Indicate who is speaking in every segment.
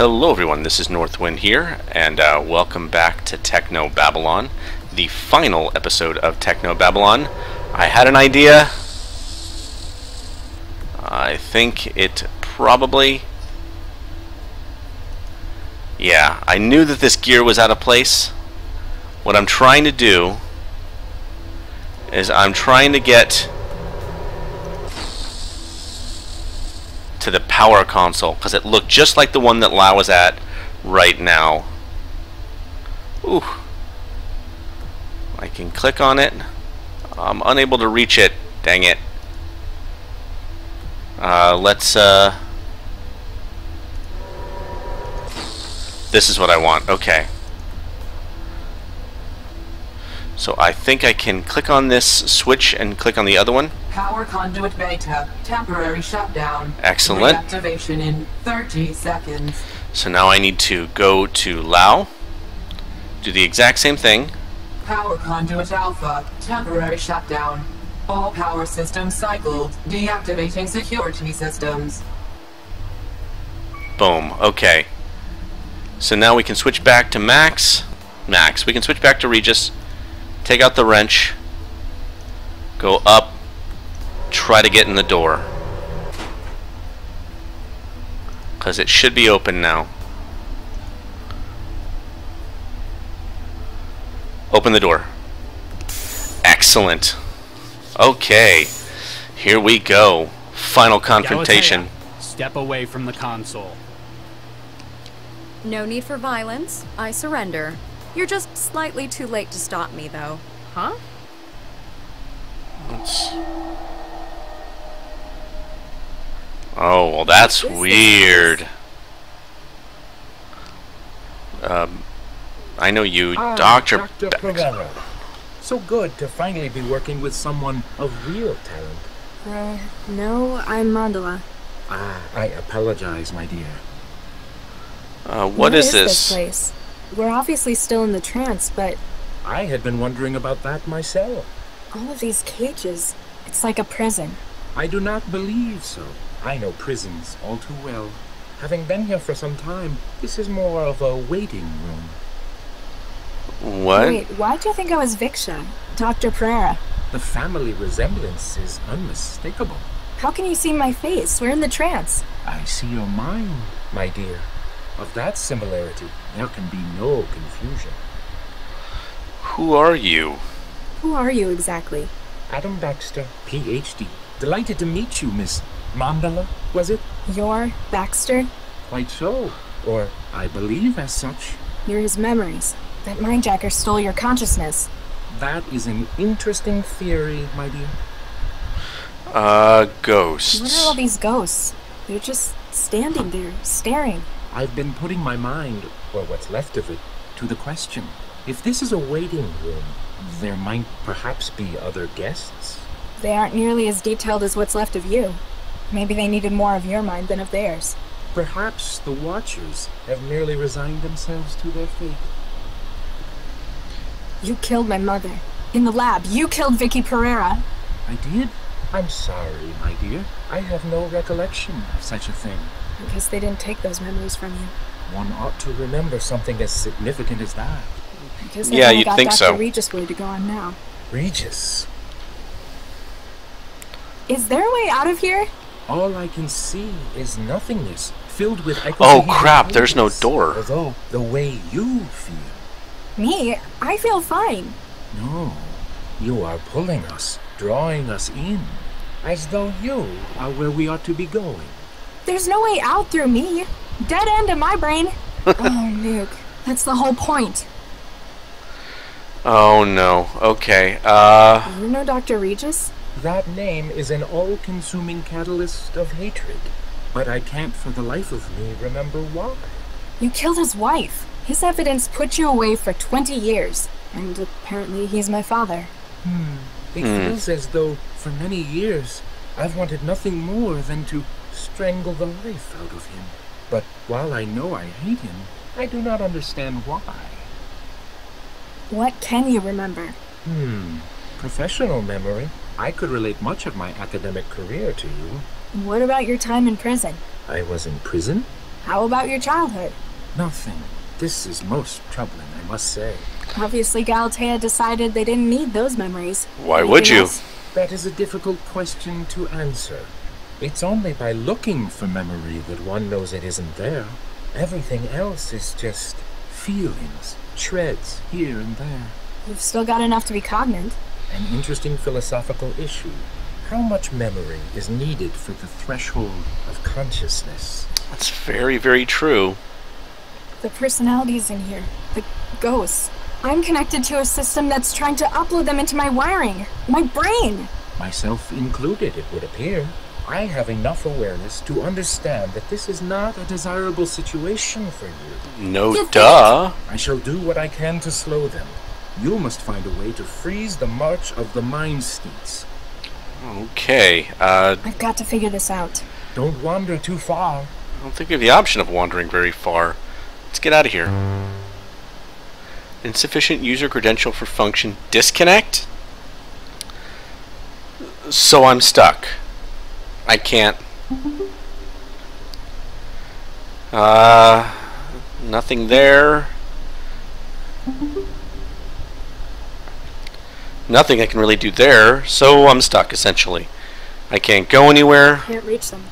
Speaker 1: Hello everyone, this is NorthWind here, and welcome back to Technobabylon, the final episode of Technobabylon. I had an idea. I think it probably... Yeah, I knew that this gear was out of place. What I'm trying to do is I'm trying to get to the power console, because it looked just like the one that Lau is at right now. Ooh. I can click on it. I'm unable to reach it. Dang it. This is what I want. Okay. So I think I can click on this switch and click on the other one.
Speaker 2: Power conduit beta. Temporary shutdown.
Speaker 1: Excellent.
Speaker 2: Reactivation in 30 seconds.
Speaker 1: So now I need to go to Lau. Do the exact same thing.
Speaker 2: Power conduit alpha. Temporary shutdown. All power systems cycled. Deactivating security systems.
Speaker 1: Boom. Okay. So now we can switch back to Max. We can switch back to Regis. Take out the wrench. Go up. Try to get in the door. Because it should be open now. Open the door. Excellent. Okay. Here we go. Final confrontation.
Speaker 3: Step away from the console.
Speaker 4: No need for violence. I surrender. You're just slightly too late to stop me, though. Huh?
Speaker 1: Oh, well, that's weird. I know you, Dr.
Speaker 5: Pereira. So good to finally be working with someone of real talent.
Speaker 6: No, I'm Mandala.
Speaker 5: I apologize, my dear.
Speaker 1: What is this?
Speaker 6: Place? We're obviously still in the trance, but...
Speaker 5: I had been wondering about that myself.
Speaker 6: All of these cages, it's like a prison.
Speaker 5: I do not believe so. I know prisons all too well. Having been here for some time, this is more of a waiting room.
Speaker 1: What?
Speaker 6: Wait, why'd you think I was Viksha? Dr. Pereira?
Speaker 5: The family resemblance is unmistakable.
Speaker 6: How can you see my face? We're in the trance.
Speaker 5: I see your mind, my dear. Of that similarity, there can be no confusion.
Speaker 1: Who are you?
Speaker 6: Who are you exactly?
Speaker 5: Adam Baxter, Ph.D. Delighted to meet you, Miss Mandala, was it?
Speaker 6: You're Baxter?
Speaker 5: Quite so. Or I believe as such.
Speaker 6: You're his memories. That mindjacker stole your consciousness.
Speaker 5: That is an interesting theory, my dear.
Speaker 1: Ghosts.
Speaker 6: What are all these ghosts? They're just standing there, staring.
Speaker 5: I've been putting my mind, or what's left of it, to the question. If this is a waiting room, there might perhaps be other guests?
Speaker 6: They aren't nearly as detailed as what's left of you. Maybe they needed more of your mind than of theirs.
Speaker 5: Perhaps the Watchers have merely resigned themselves to their fate.
Speaker 6: You killed my mother. In the lab, you killed Vicky Pereira.
Speaker 5: I did? I'm sorry, my dear. I have no recollection of such a thing.
Speaker 6: I guess they didn't take those memories from you.
Speaker 5: One ought to remember something as significant as that.
Speaker 6: I guess
Speaker 1: yeah, you'd
Speaker 6: got
Speaker 1: think
Speaker 6: Dr.
Speaker 1: so.
Speaker 6: Regis way to go on now.
Speaker 5: Regis?
Speaker 6: Is there a way out of here?
Speaker 5: All I can see is nothingness, filled with
Speaker 1: Oh crap, there's no door.
Speaker 5: Although, the way you feel.
Speaker 6: Me? I feel fine.
Speaker 5: No, you are pulling us, drawing us in, as though you are where we ought to be going.
Speaker 6: There's no way out through me. Dead end in my brain. Oh, Nuke. That's the whole point.
Speaker 1: Oh no. Okay.
Speaker 6: You know Dr. Regis?
Speaker 5: That name is an all-consuming catalyst of hatred. But I can't for the life of me remember why.
Speaker 6: You killed his wife. His evidence put you away for 20 years. And apparently he's my father.
Speaker 5: It feels as though, for many years, I've wanted nothing more than to strangle the life out of him. But while I know I hate him, I do not understand why.
Speaker 6: What can you remember?
Speaker 5: Professional memory. I could relate much of my academic career to you.
Speaker 6: What about your time in prison?
Speaker 5: I was in prison?
Speaker 6: How about your childhood?
Speaker 5: Nothing. This is most troubling, I must say.
Speaker 6: Obviously, Galatea decided they didn't need those memories.
Speaker 1: Why would
Speaker 6: Anything
Speaker 1: you?
Speaker 6: else?
Speaker 5: That is a difficult question to answer. It's only by looking for memory that one knows it isn't there. Everything else is just feelings, shreds here and there.
Speaker 6: You've still got enough to be cognate.
Speaker 5: An interesting philosophical issue. How much memory is needed for the threshold of consciousness?
Speaker 1: That's very, very true.
Speaker 6: The personalities in here, the ghosts. I'm connected to a system that's trying to upload them into my wiring, my brain.
Speaker 5: Myself included, it would appear. I have enough awareness to understand that this is not a desirable situation for you.
Speaker 1: No duh.
Speaker 5: I shall do what I can to slow them. You must find a way to freeze the march of the mind states.
Speaker 1: Okay,
Speaker 6: I've got to figure this out.
Speaker 5: Don't wander too far.
Speaker 1: I don't think we have the option of wandering very far. Let's get out of here. Insufficient user credential for function. Disconnect? So I'm stuck. I can't. Nothing there. Nothing I can really do there, so I'm stuck, essentially. I can't go anywhere.
Speaker 6: Can't reach them.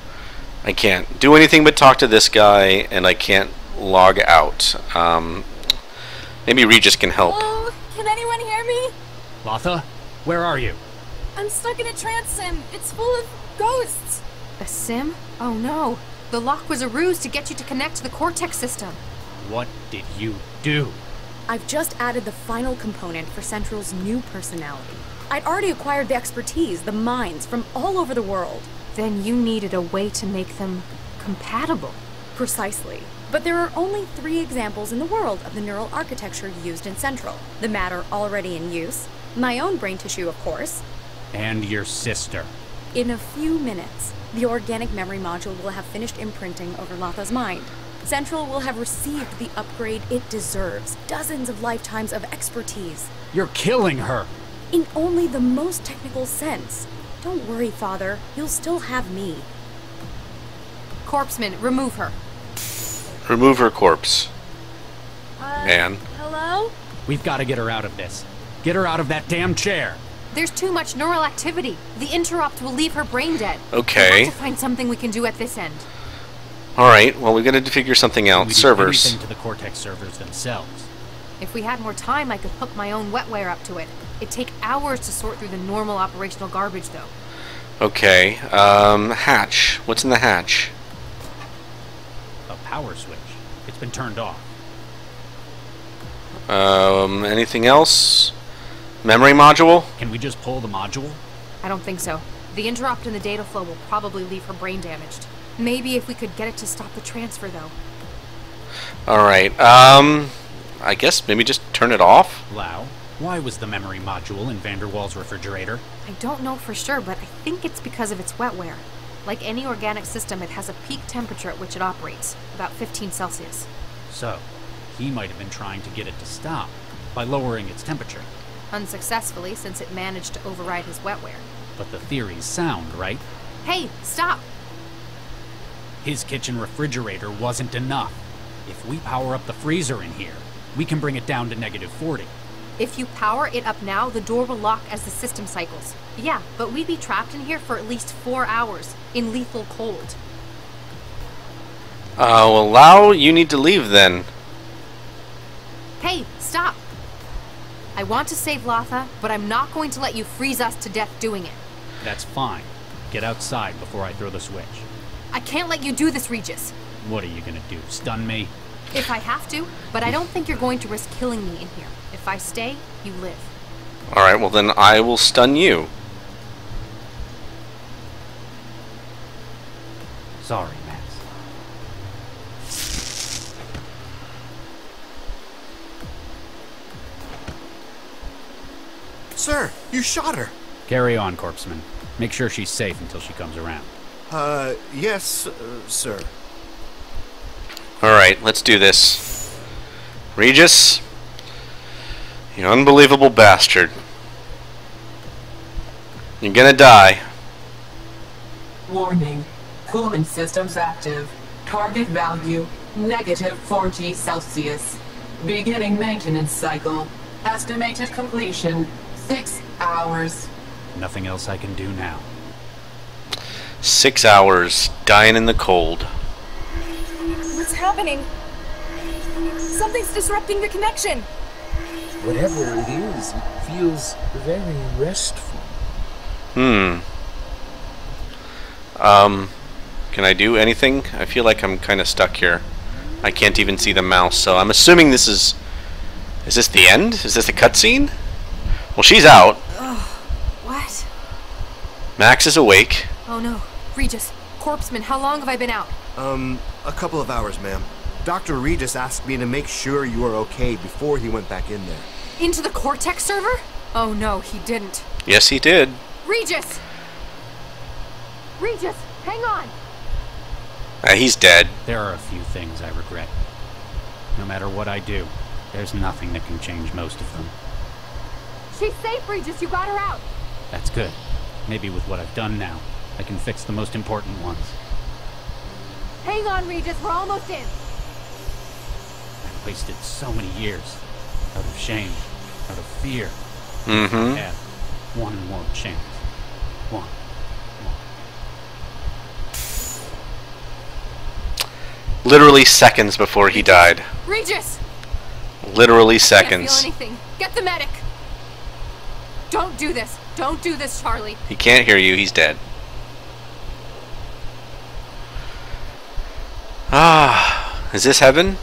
Speaker 1: I can't do anything but talk to this guy, and I can't log out. Maybe Regis can help.
Speaker 6: Hello? Can anyone hear me?
Speaker 3: Latha, where are you?
Speaker 6: I'm stuck in a trance sim. It's full of ghosts.
Speaker 7: A sim? Oh no. The lock was a ruse to get you to connect to the Cortex system.
Speaker 3: What did you do?
Speaker 4: I've just added the final component for Central's new personality. I'd already acquired the expertise, the minds, from all over the world.
Speaker 7: Then you needed a way to make them compatible.
Speaker 4: Precisely. But there are only 3 examples in the world of the neural architecture used in Central. The matter already in use, my own brain tissue, of course.
Speaker 3: And your sister.
Speaker 4: In a few minutes, the organic memory module will have finished imprinting over Latha's mind. Central will have received the upgrade it deserves. Dozens of lifetimes of expertise.
Speaker 3: You're killing her!
Speaker 4: In only the most technical sense. Don't worry, Father. You'll still have me.
Speaker 7: Corpseman, remove her.
Speaker 1: Remove her corpse. Man.
Speaker 6: Hello?
Speaker 3: We've got to get her out of this. Get her out of that damn chair!
Speaker 7: There's too much neural activity. The interrupt will leave her brain dead.
Speaker 1: Okay.
Speaker 7: We have to find something we can do at this end.
Speaker 1: Alright, well, we're going to figure something out.
Speaker 3: We do
Speaker 1: Servers.
Speaker 3: anything to the Cortex servers themselves.
Speaker 7: If we had more time, I could hook my own wetware up to it. It'd take hours to sort through the normal operational garbage, though.
Speaker 1: Okay, hatch. What's in the hatch?
Speaker 3: A power switch. It's been turned off.
Speaker 1: Anything else? Memory module?
Speaker 3: Can we just pull the module?
Speaker 7: I don't think so. The interrupt in the data flow will probably leave her brain damaged. Maybe if we could get it to stop the transfer, though.
Speaker 1: Alright, I guess maybe just turn it off?
Speaker 3: Lau, why was the memory module in Vanderwall's refrigerator?
Speaker 7: I don't know for sure, but I think it's because of its wetware. Like any organic system, it has a peak temperature at which it operates, about 15 Celsius.
Speaker 3: So, he might have been trying to get it to stop by lowering its temperature.
Speaker 7: Unsuccessfully, since it managed to override his wetware.
Speaker 3: But the theory's sound, right?
Speaker 7: Hey, stop!
Speaker 3: His kitchen refrigerator wasn't enough. If we power up the freezer in here, we can bring it down to -40.
Speaker 7: If you power it up now, the door will lock as the system cycles. Yeah, but we'd be trapped in here for at least 4 hours, in lethal cold.
Speaker 1: Well, Lau, you need to leave then.
Speaker 7: Hey, stop! I want to save Latha, but I'm not going to let you freeze us to death doing it.
Speaker 3: That's fine. Get outside before I throw the switch.
Speaker 7: I can't let you do this, Regis.
Speaker 3: What are you gonna do, stun me?
Speaker 7: If I have to, but I don't think you're going to risk killing me in here. If I stay, you live.
Speaker 1: Alright, well then I will stun you.
Speaker 3: Sorry, Max.
Speaker 8: Sir, you shot her.
Speaker 3: Carry on, Corpseman. Make sure she's safe until she comes around.
Speaker 8: Yes, sir.
Speaker 1: Alright, let's do this. Regis, you unbelievable bastard. You're gonna die.
Speaker 2: Warning. Cooling systems active. Target value, -40 Celsius. Beginning maintenance cycle. Estimated completion, 6 hours.
Speaker 3: Nothing else I can do now.
Speaker 1: 6 hours, dying in the cold.
Speaker 6: What's happening? Something's disrupting the connection.
Speaker 5: Whatever it is, it feels very restful.
Speaker 1: Can I do anything? I feel like I'm kind of stuck here. I can't even see the mouse, so I'm assuming this is... Is this the end? Is this a cutscene? Well, she's out.
Speaker 7: What?
Speaker 1: Max is awake.
Speaker 7: Oh no. Regis, Corpseman, how long have I been out?
Speaker 8: A couple of hours, ma'am. Dr. Regis asked me to make sure you were okay before he went back in there.
Speaker 7: Into the Cortex server? Oh no, he didn't.
Speaker 1: Yes, he did.
Speaker 7: Regis! Regis, hang on!
Speaker 1: He's dead.
Speaker 3: There are a few things I regret. No matter what I do, there's nothing that can change most of them.
Speaker 7: She's safe, Regis, you got her out!
Speaker 3: That's good. Maybe with what I've done now, I can fix the most important ones.
Speaker 7: Hang on, Regis, we're almost in!
Speaker 3: I've wasted so many years. Out of shame. Out of fear.
Speaker 1: Mm-hmm.
Speaker 3: I had one more chance. One.
Speaker 1: Literally seconds before he died.
Speaker 7: Regis!
Speaker 1: Literally
Speaker 7: Can't
Speaker 1: seconds.
Speaker 7: feel anything. Get the medic! Don't do this! Don't do this, Charlie!
Speaker 1: He can't hear you. He's dead. Ah, is this heaven?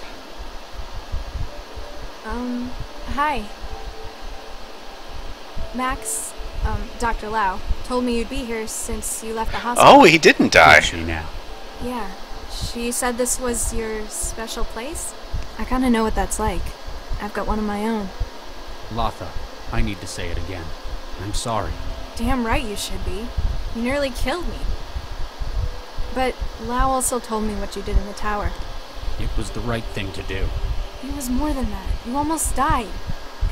Speaker 6: Hi. Max, Dr. Lau, told me you'd be here since you left the hospital.
Speaker 1: Oh, he didn't die.
Speaker 3: Who's she now?
Speaker 6: Yeah. She said this was your special place? I kinda know what that's like. I've got one of my own.
Speaker 3: Latha, I need to say it again. I'm sorry.
Speaker 6: Damn right you should be. You nearly killed me. But Lau also told me what you did in the tower.
Speaker 3: It was the right thing to do.
Speaker 6: It was more than that. You almost died.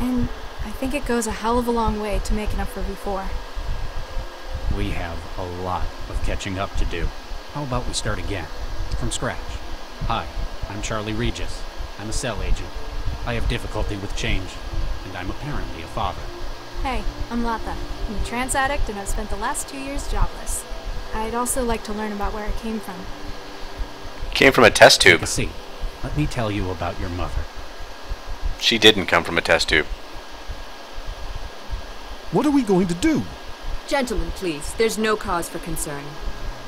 Speaker 6: And I think it goes a hell of a long way to making up for before.
Speaker 3: We have a lot of catching up to do. How about we start again? From scratch. Hi, I'm Charlie Regis. I'm a cell agent. I have difficulty with change, and I'm apparently a father.
Speaker 6: Hey, I'm Latha. I'm a trance addict and I've spent the last 2 years jobless. I'd also like to learn about where I came from.
Speaker 1: Came from a test
Speaker 3: Take
Speaker 1: tube.
Speaker 3: a seat. Let me tell you about your mother.
Speaker 1: She didn't come from a test tube.
Speaker 9: What are we going to do?
Speaker 10: Gentlemen, please. There's no cause for concern.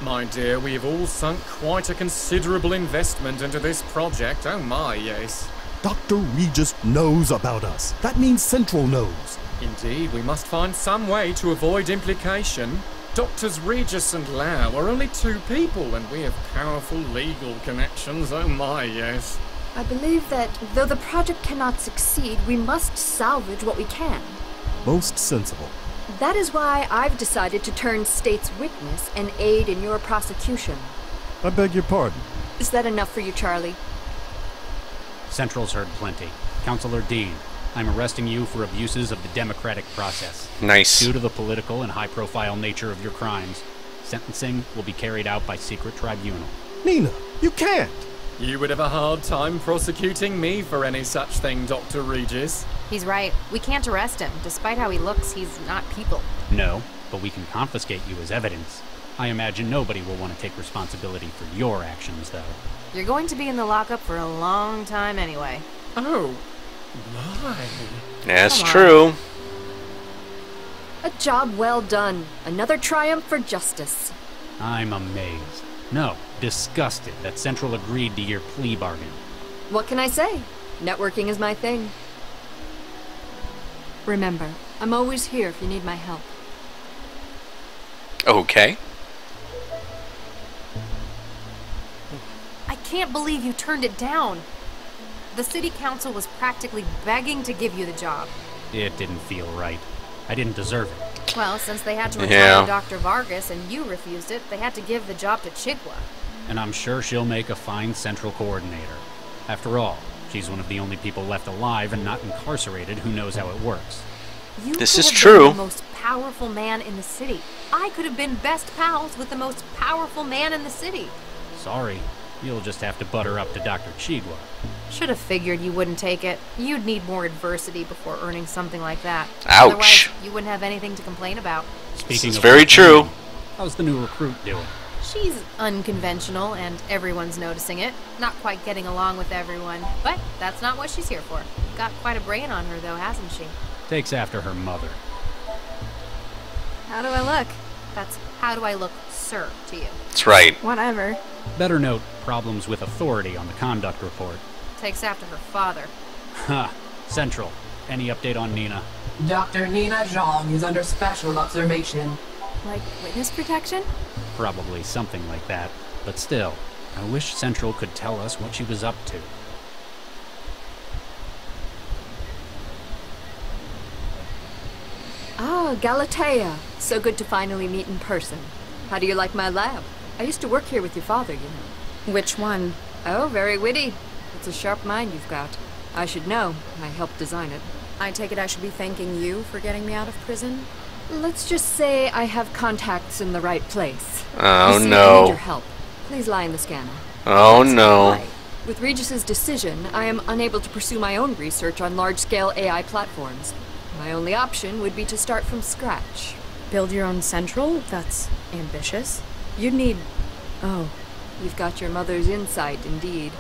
Speaker 11: My dear, we have all sunk quite a considerable investment into this project. Oh my, yes.
Speaker 9: Dr. Regis knows about us. That means Central knows.
Speaker 11: Indeed, we must find some way to avoid implication. Doctors Regis and Lau are only two people, and we have powerful legal connections. Oh my, yes.
Speaker 10: I believe that, though the project cannot succeed, we must salvage what we can.
Speaker 9: Most sensible.
Speaker 10: That is why I've decided to turn state's witness and aid in your prosecution.
Speaker 9: I beg your pardon.
Speaker 10: Is that enough for you, Charlie?
Speaker 3: Central's heard plenty. Counselor Dean, I'm arresting you for abuses of the democratic process.
Speaker 1: Nice.
Speaker 3: Due to the political and high-profile nature of your crimes, sentencing will be carried out by secret tribunal.
Speaker 9: Nina, you can't!
Speaker 11: You would have a hard time prosecuting me for any such thing, Dr. Regis.
Speaker 7: He's right. We can't arrest him. Despite how he looks, he's not people.
Speaker 3: No, but we can confiscate you as evidence. I imagine nobody will want to take responsibility for your actions, though.
Speaker 7: You're going to be in the lockup for a long time anyway.
Speaker 11: Oh, my.
Speaker 1: That's
Speaker 7: Come on.
Speaker 1: true.
Speaker 10: A job well done. Another triumph for justice.
Speaker 3: I'm amazed. No, disgusted that Central agreed to your plea bargain.
Speaker 10: What can I say? Networking is my thing. Remember, I'm always here if you need my help.
Speaker 1: Okay.
Speaker 7: I can't believe you turned it down. The city council was practically begging to give you the job.
Speaker 3: It didn't feel right. I didn't deserve it.
Speaker 7: Well, since they had to retire
Speaker 1: Yeah.
Speaker 7: Dr. Vargas and you refused it, they had to give the job to Chigwa.
Speaker 3: And I'm sure she'll make a fine Central coordinator. After all, she's one of the only people left alive and not incarcerated who knows how it works.
Speaker 7: You
Speaker 1: This
Speaker 7: could
Speaker 1: is
Speaker 7: have
Speaker 1: true.
Speaker 7: been the most powerful man in the city. I could have been best pals with the most powerful man in the city.
Speaker 3: Sorry, You'll just have to butter up to Dr. Chigwa.
Speaker 7: Should have figured you wouldn't take it. You'd need more adversity before earning something like that.
Speaker 1: Ouch.
Speaker 7: Otherwise, you wouldn't have anything to complain about.
Speaker 3: Speaking
Speaker 1: It's
Speaker 3: of
Speaker 1: very
Speaker 3: complaining,
Speaker 1: true.
Speaker 3: How's the new recruit doing?
Speaker 7: She's unconventional, and everyone's noticing it. Not quite getting along with everyone, but that's not what she's here for. Got quite a brain on her, though, hasn't she?
Speaker 3: Takes after her mother.
Speaker 6: How do I look?
Speaker 7: That's how do I look, sir, to you.
Speaker 1: That's right.
Speaker 6: Whatever.
Speaker 3: Better note problems with authority on the conduct report.
Speaker 7: Takes after her father.
Speaker 3: Ha! Central. Any update on Nina?
Speaker 2: Dr. Nina Zhang is under special observation.
Speaker 6: Like witness protection?
Speaker 3: Probably something like that. But still, I wish Central could tell us what she was up to.
Speaker 10: Ah, Galatea. So good to finally meet in person. How do you like my lab? I used to work here with your father, you know.
Speaker 4: Which one?
Speaker 10: Oh, very witty. It's a sharp mind you've got. I should know. I helped design it.
Speaker 4: I take it I should be thanking you for getting me out of prison?
Speaker 10: Let's just say I have contacts in the right place.
Speaker 1: Oh,
Speaker 10: You see, I
Speaker 1: no.
Speaker 10: need your help. Please lie in the scanner.
Speaker 1: Oh,
Speaker 10: That's
Speaker 1: no.
Speaker 10: why. With Regis's decision, I am unable to pursue my own research on large-scale AI platforms. My only option would be to start from scratch.
Speaker 4: Build your own central? That's ambitious. You'd need... Oh.
Speaker 10: You've got your mother's insight, indeed.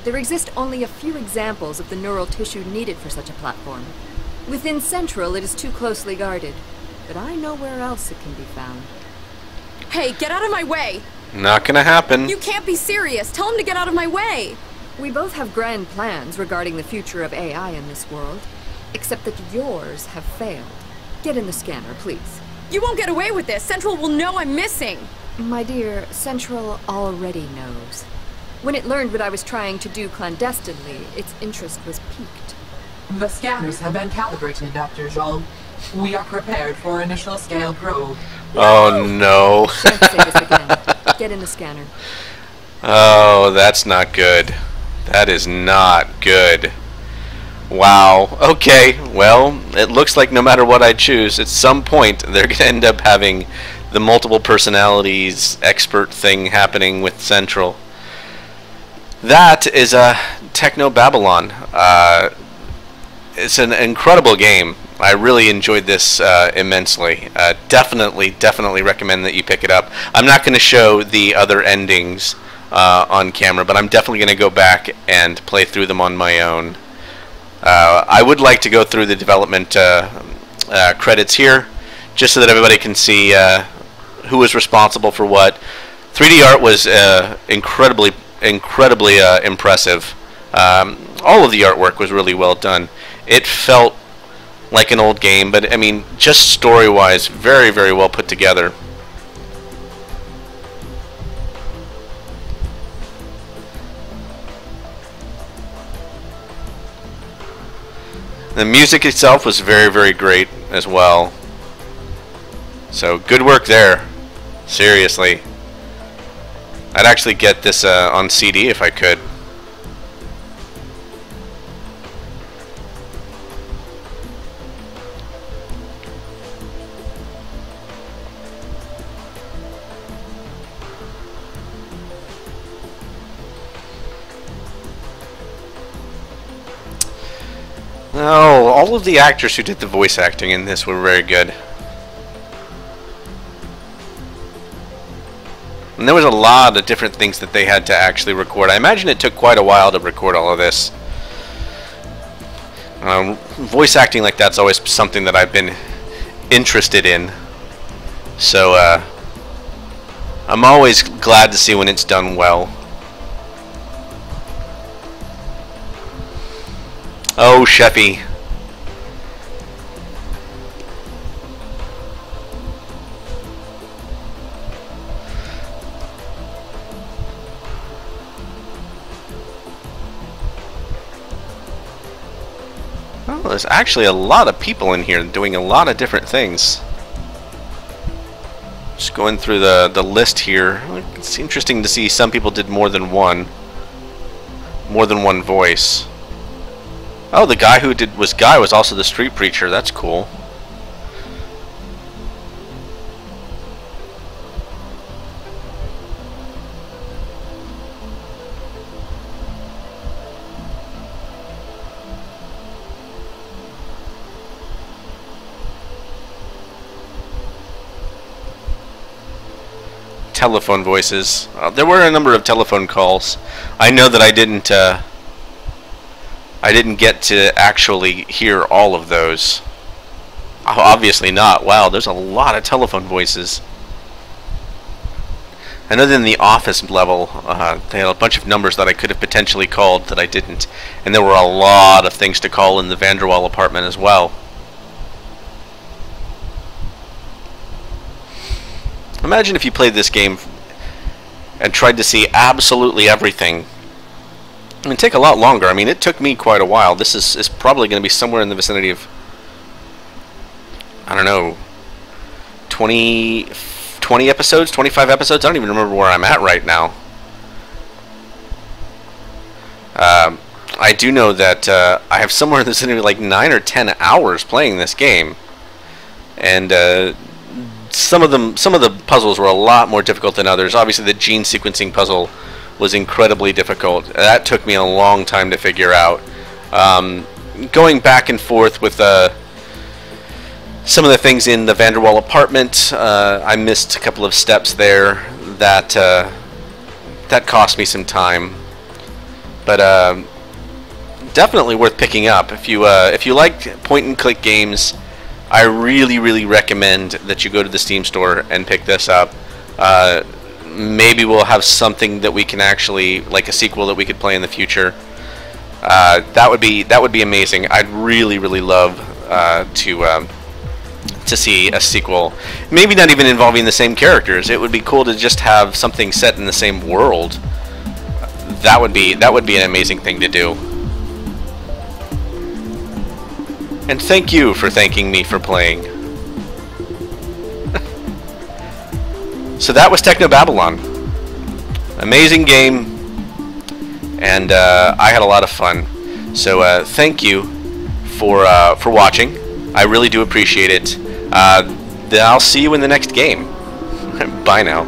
Speaker 10: There exist only a few examples of the neural tissue needed for such a platform. Within Central, it is too closely guarded, but I know where else it can be found.
Speaker 4: Hey, get out of my way!
Speaker 1: Not gonna happen.
Speaker 4: You can't be serious! Tell him to get out of my way!
Speaker 10: We both have grand plans regarding the future of AI in this world, except that yours have failed. Get in the scanner, please.
Speaker 4: You won't get away with this! Central will know I'm missing!
Speaker 10: My dear, Central already knows. When it learned what I was trying to do clandestinely, its interest was piqued.
Speaker 2: The scanners have been calibrated, Dr. Zhang. We are prepared for initial scale probe.
Speaker 1: Oh, no.
Speaker 10: Can't say this again. Get in the scanner.
Speaker 1: Oh, that's not good. That is not good. Wow. Okay, well, it looks like no matter what I choose, at some point they're going to end up having the multiple personalities expert thing happening with Central. That is a Technobabylon. It's an incredible game. I really enjoyed this immensely. Definitely recommend that you pick it up. I'm not going to show the other endings on camera, but I'm definitely going to go back and play through them on my own. I would like to go through the development credits here, just so that everybody can see who was responsible for what. 3D art was incredibly impressive. All of the artwork was really well done. It felt like an old game, but I mean, just story-wise, very well put together. The music itself was very great as well. So good work there. Seriously. I'd actually get this on CD if I could. Oh, all of the actors who did the voice acting in this were very good. And there was a lot of different things that they had to actually record. I imagine it took quite a while to record all of this. Voice acting like that's always something that I've been interested in. So, I'm always glad to see when it's done well. Oh, Sheffy. Oh, there's actually a lot of people in here doing a lot of different things. Just going through the list here. It's interesting to see some people did more than one voice. Oh, the guy who was Guy was also the street preacher. That's cool. telephone voices. There were a number of telephone calls. I know that I didn't get to actually hear all of those. Obviously not. Wow, there's a lot of telephone voices. I know that in the office level, they had a bunch of numbers that I could have potentially called that I didn't. And there were a lot of things to call in the Vanderwall apartment as well. Imagine if you played this game and tried to see absolutely everything. It would take a lot longer. I mean, it took me quite a while. This is probably going to be somewhere in the vicinity of, I don't know, 20 episodes, 25 episodes? I don't even remember where I'm at right now. I do know that I have somewhere in the vicinity of like 9 or 10 hours playing this game. And some of the puzzles were a lot more difficult than others. Obviously, the gene sequencing puzzle was incredibly difficult. That took me a long time to figure out. Going back and forth with some of the things in the Vanderwall apartment, I missed a couple of steps there that cost me some time. But definitely worth picking up if you like point-and-click games. I really recommend that you go to the Steam store and pick this up. Maybe we'll have something that we can actually, like a sequel that we could play in the future. That would be amazing. I'd really love to see a sequel. Maybe not even involving the same characters. It would be cool to just have something set in the same world. That would be an amazing thing to do. And thank you for thanking me for playing. So that was Technobabylon. Amazing game, and I had a lot of fun. So thank you for watching. I really do appreciate it. I'll see you in the next game. Bye now.